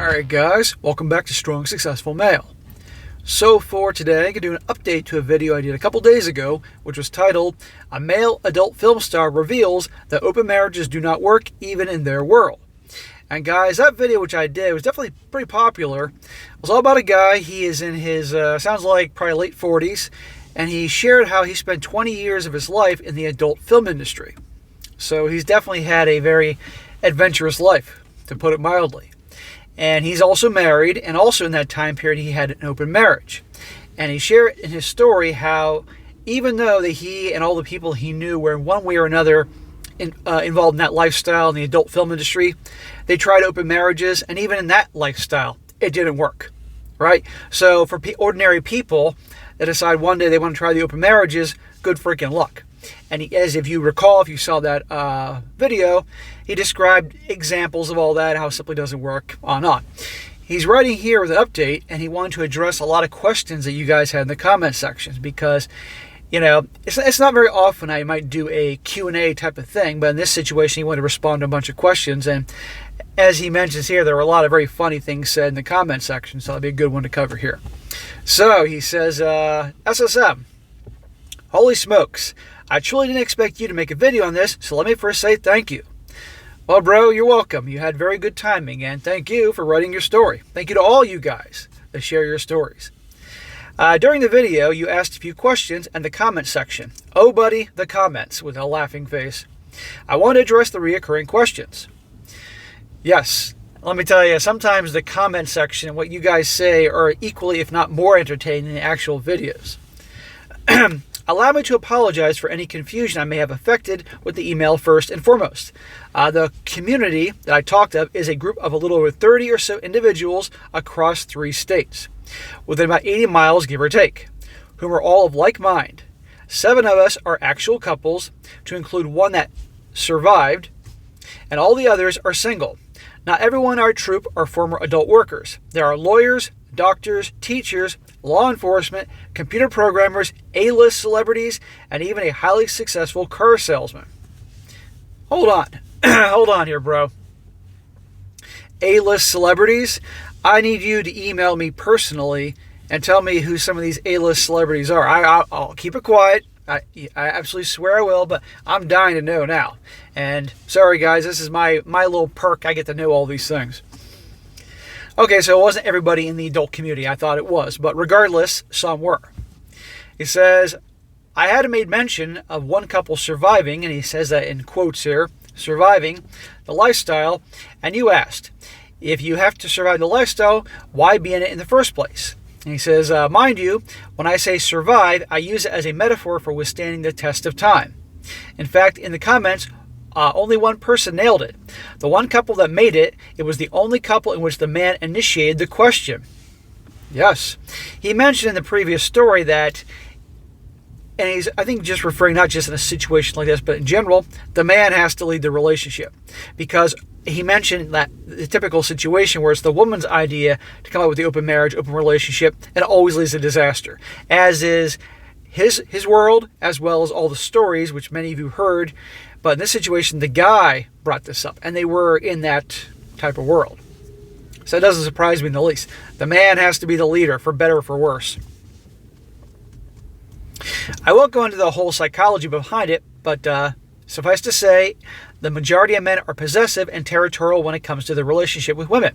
Alright guys, welcome back to Strong Successful Male. So for today, I'm going to do an update to a video I did a couple days ago, which was titled, A Male Adult Film Star Reveals That Open Marriages Do Not Work Even in Their World. And guys, that video which I did was definitely pretty popular. It was all about a guy, he is in his, sounds like probably late 40s, and he shared how he spent 20 years of his life in the adult film industry. So he's definitely had a very adventurous life, to put it mildly. And he's also married, and also in that time period he had an open marriage. And he shared in his story how even though that he and all the people he knew were in one way or another involved in that lifestyle in the adult film industry, they tried open marriages, and even in that lifestyle, it didn't work, right? So for ordinary people that decide one day they want to try the open marriages, good freaking luck. And as if you recall, if you saw that video, he described examples of all that, how it simply doesn't work, on and on. He's writing here with an update, and he wanted to address a lot of questions that you guys had in the comment sections, because, you know, it's not very often I might do a Q&A type of thing, but in this situation, he wanted to respond to a bunch of questions, and as he mentions here, there were a lot of very funny things said in the comment section, so that'll be a good one to cover here. So, he says, SSM, holy smokes, I truly didn't expect you to make a video on this, so let me first say thank you. Well, bro, you're welcome. You had very good timing, and thank you for writing your story. Thank you to all you guys that share your stories. During the video, you asked a few questions in the comment section. Oh, buddy, the comments, with a laughing face. I want to address the reoccurring questions. Yes, let me tell you, sometimes the comment section and what you guys say are equally, if not more entertaining than the actual videos. Allow me to apologize for any confusion I may have affected with the email first and foremost. The community that I talked of is a group of a little over 30 or so individuals across 3 states, within about 80 miles, give or take, whom are all of like mind. 7 of us are actual couples, to include one that survived, and all the others are single. Not everyone in our troop are former adult workers. There are lawyers, doctors, teachers, law enforcement, computer programmers, A-list celebrities, and even a highly successful car salesman. Hold on. Hold on here, bro. A-list celebrities? I need you to email me personally and tell me who some of these A-list celebrities are. I'll keep it quiet. I absolutely swear I will, but I'm dying to know now. And sorry, guys, this is my little perk. I get to know all these things. Okay, so it wasn't everybody in the adult community. I thought it was, but regardless, some were. He says, I had made mention of one couple surviving, and he says that in quotes here, surviving the lifestyle, and you asked, if you have to survive the lifestyle, why be in it in the first place? And he says, mind you, when I say survive, I use it as a metaphor for withstanding the test of time. In fact, in the comments, only one person nailed it. The one couple that made it, it was the only couple in which the man initiated the question. Yes. He mentioned in the previous story that, and he's, I think, just referring not just in a situation like this, but in general, the man has to lead the relationship. Because he mentioned that the typical situation where it's the woman's idea to come up with the open marriage, open relationship, and it always leads to disaster. As is his world, as well as all the stories, which many of you heard. But in this situation, the guy brought this up, and they were in that type of world. So it doesn't surprise me in the least. The man has to be the leader, for better or for worse. I won't go into the whole psychology behind it, but suffice to say, the majority of men are possessive and territorial when it comes to their relationship with women.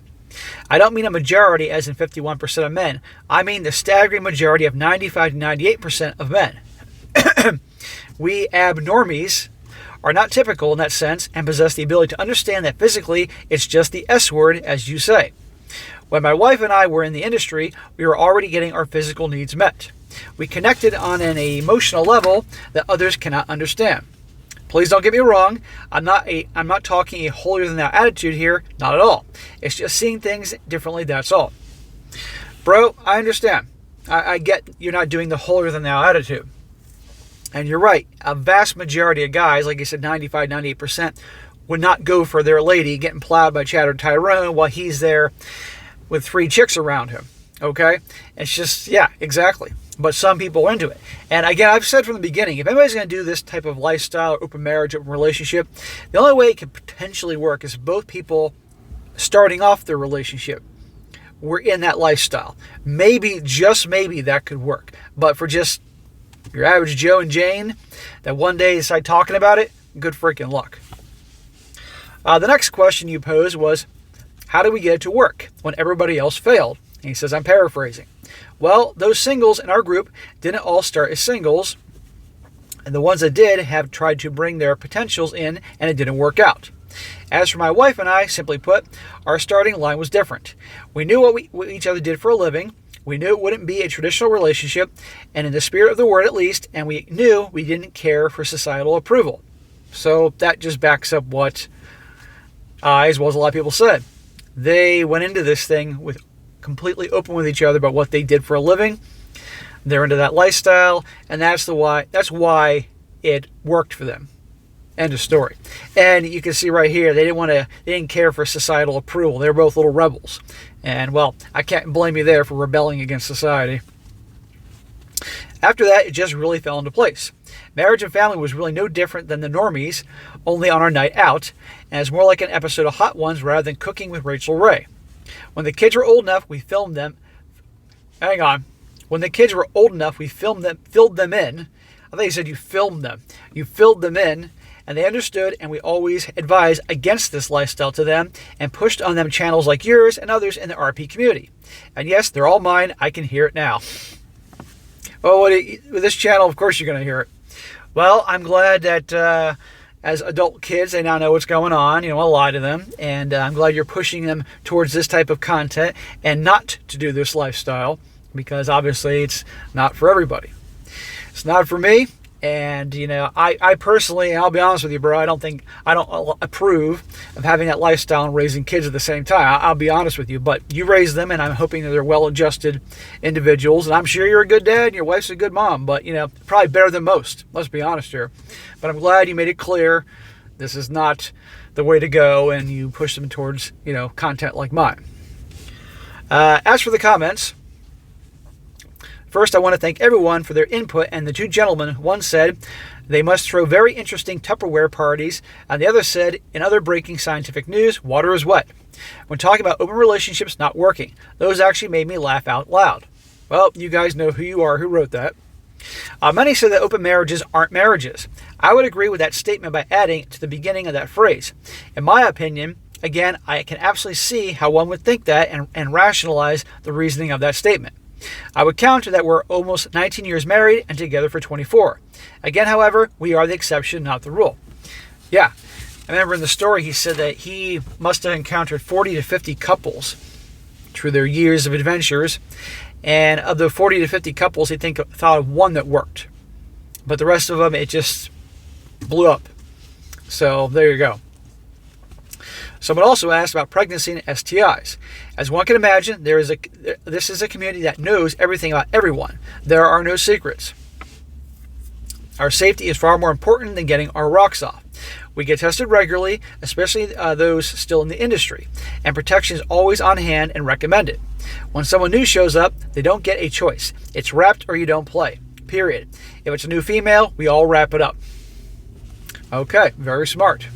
I don't mean a majority as in 51% of men. I mean the staggering majority of 95 to 98% of men. We abnormies are not typical in that sense and possess the ability to understand that physically it's just the S word, as you say. When my wife and I were in the industry, we were already getting our physical needs met. We connected on an emotional level that others cannot understand. Please don't get me wrong, I'm not talking a holier-than-thou attitude here, not at all. It's just seeing things differently, that's all. Bro, I understand. I get you're not doing the holier-than-thou attitude. And you're right, a vast majority of guys, like I said, 95, 98%, would not go for their lady getting plowed by Chatter Tyrone while he's there with 3 chicks around him, okay? It's just, yeah, exactly. But some people are into it. And again, I've said from the beginning, if anybody's going to do this type of lifestyle, open marriage, open relationship, the only way it could potentially work is both people starting off their relationship were in that lifestyle. Maybe, just maybe, that could work. But for just your average Joe and Jane that one day decide talking about it, good freaking luck. The next question you posed was, how do we get it to work when everybody else failed? And he says, I'm paraphrasing. Well, those singles in our group didn't all start as singles, and the ones that did have tried to bring their potentials in, and it didn't work out. As for my wife and I, simply put, our starting line was different. We knew what each other did for a living. We knew it wouldn't be a traditional relationship, and in the spirit of the word at least, and we knew we didn't care for societal approval. So that just backs up what I, as well as a lot of people, said. They went into this thing with completely open with each other about what they did for a living. They're into that lifestyle, and that's why it worked for them. End of story. And you can see right here, they didn't care for societal approval. They were both little rebels. And well, I can't blame you there for rebelling against society. After that, it just really fell into place. Marriage and family was really no different than the normies, only on our night out, and it's more like an episode of Hot Ones rather than Cooking with Rachel Ray. When the kids were old enough, we filmed them. Hang on. When the kids were old enough, we filled them in. I think you said you filmed them. You filled them in, and they understood, and we always advised against this lifestyle to them and pushed on them channels like yours and others in the RP community. And yes, they're all mine. I can hear it now. Oh, with this channel, of course you're going to hear it. Well, I'm glad that as adult kids, they now know what's going on. I'll lie to them. And I'm glad you're pushing them towards this type of content and not to do this lifestyle, because obviously it's not for everybody. It's not for me. And, I personally, and I'll be honest with you, bro, I don't approve of having that lifestyle and raising kids at the same time. I'll be honest with you, but you raise them, and I'm hoping that they're well-adjusted individuals. And I'm sure you're a good dad and your wife's a good mom, but, probably better than most. Let's be honest here. But I'm glad you made it clear this is not the way to go, and you push them towards, content like mine. As for the comments, first, I want to thank everyone for their input, and the two gentlemen, one said they must throw very interesting Tupperware parties, and the other said, in other breaking scientific news, water is wet. When talking about open relationships not working, those actually made me laugh out loud. Well, you guys know who you are, who wrote that. Many say that open marriages aren't marriages. I would agree with that statement by adding to the beginning of that phrase. In my opinion, again, I can absolutely see how one would think that and rationalize the reasoning of that statement. I would counter that we're almost 19 years married and together for 24. Again, however, we are the exception, not the rule. Yeah, I remember in the story he said that he must have encountered 40 to 50 couples through their years of adventures, and of the 40 to 50 couples, he thought of one that worked. But the rest of them, it just blew up. So there you go. Someone also asked about pregnancy and STIs. As one can imagine, this is a community that knows everything about everyone. There are no secrets. Our safety is far more important than getting our rocks off. We get tested regularly, especially those still in the industry, and protection is always on hand and recommended. When someone new shows up, they don't get a choice. It's wrapped or you don't play, period. If it's a new female, we all wrap it up. Okay, very smart.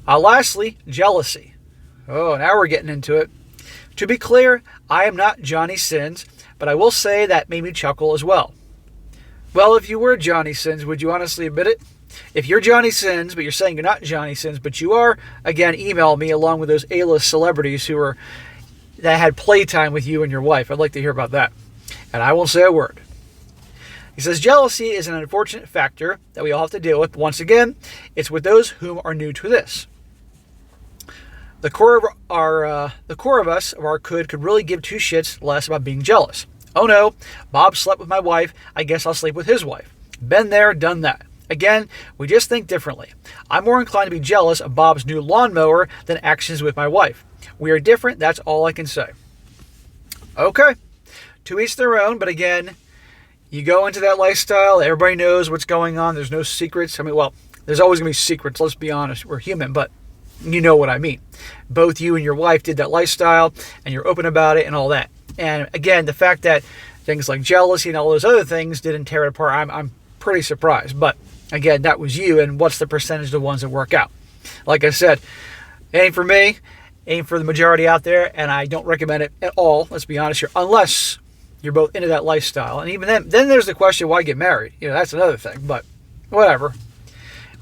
Lastly, jealousy. Oh, now we're getting into it. To be clear, I am not Johnny Sins, but I will say that made me chuckle as well. Well, if you were Johnny Sins, would you honestly admit it? If you're Johnny Sins, but you're saying you're not Johnny Sins, but you are, again, email me along with those A-list celebrities that had playtime with you and your wife. I'd like to hear about that. And I won't say a word. He says, jealousy is an unfortunate factor that we all have to deal with. Once again, it's with those whom are new to this. The core of us could really give two shits less about being jealous. Oh no, Bob slept with my wife. I guess I'll sleep with his wife. Been there, done that. Again, we just think differently. I'm more inclined to be jealous of Bob's new lawnmower than actions with my wife. We are different, that's all I can say. Okay, to each their own, but again, you go into that lifestyle, everybody knows what's going on, there's no secrets. I mean, well, there's always going to be secrets, let's be honest, we're human, but you know what I mean. Both you and your wife did that lifestyle, and you're open about it and all that. And again, the fact that things like jealousy and all those other things didn't tear it apart, I'm pretty surprised. But again, that was you, and what's the percentage of the ones that work out? Like I said, it ain't for me, Ain't for the majority out there, and I don't recommend it at all. Let's be honest here, unless you're both into that lifestyle. And even then there's the question, why get married? That's another thing, but whatever.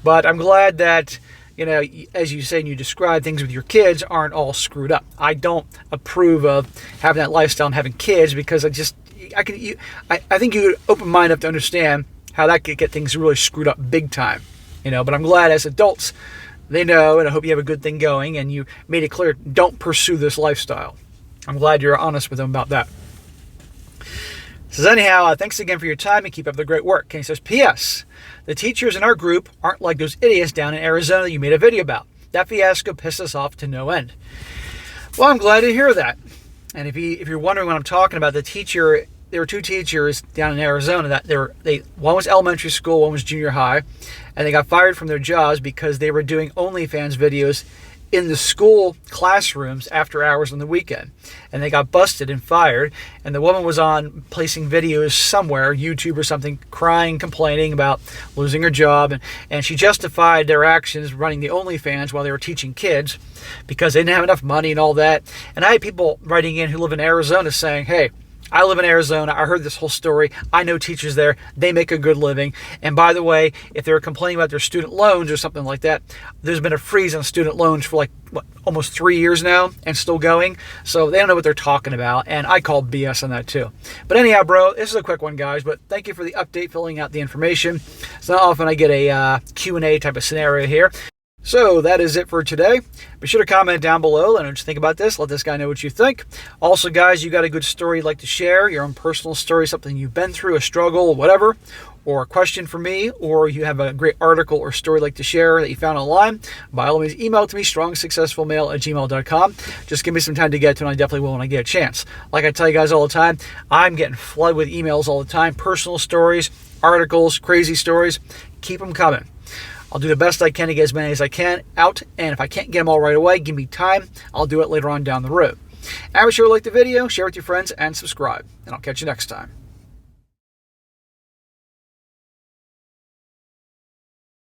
But I'm glad that, as you say and you describe, things with your kids aren't all screwed up. I don't approve of having that lifestyle and having kids, because I think you would open mind enough to understand how that could get things really screwed up big time. But I'm glad as adults, they know, and I hope you have a good thing going, and you made it clear, don't pursue this lifestyle. I'm glad you're honest with them about that. Says, anyhow, thanks again for your time and keep up the great work. And he says, P.S. The teachers in our group aren't like those idiots down in Arizona that you made a video about. That fiasco pissed us off to no end. Well, I'm glad to hear that. And if you're wondering what I'm talking about, there were two teachers down in Arizona that one was elementary school, one was junior high, and they got fired from their jobs because they were doing OnlyFans videos in the school classrooms after hours on the weekend. And they got busted and fired. And the woman was on placing videos somewhere, YouTube or something, crying, complaining about losing her job. And she justified their actions running the OnlyFans while they were teaching kids because they didn't have enough money and all that. And I had people writing in who live in Arizona saying, hey, I live in Arizona. I heard this whole story. I know teachers there. They make a good living. And by the way, if they're complaining about their student loans or something like that, there's been a freeze on student loans for almost 3 years now and still going. So they don't know what they're talking about. And I call BS on that too. But anyhow, bro, this is a quick one, guys. But thank you for the update, filling out the information. It's not often I get a Q&A type of scenario here. So that is it for today. Be sure to comment down below. Let me know what you think about this. Let this guy know what you think. Also, guys, you got a good story you'd like to share, your own personal story, something you've been through, a struggle, whatever, or a question for me, or you have a great article or story you'd like to share that you found online, by all means, email it to me, strongsuccessfulmale@gmail.com. Just give me some time to get to it, and I definitely will when I get a chance. Like I tell you guys all the time, I'm getting flooded with emails all the time, personal stories, articles, crazy stories. Keep them coming. I'll do the best I can to get as many as I can out, and if I can't get them all right away, give me time. I'll do it later on down the road. And be sure to like the video, share with your friends, and subscribe. And I'll catch you next time.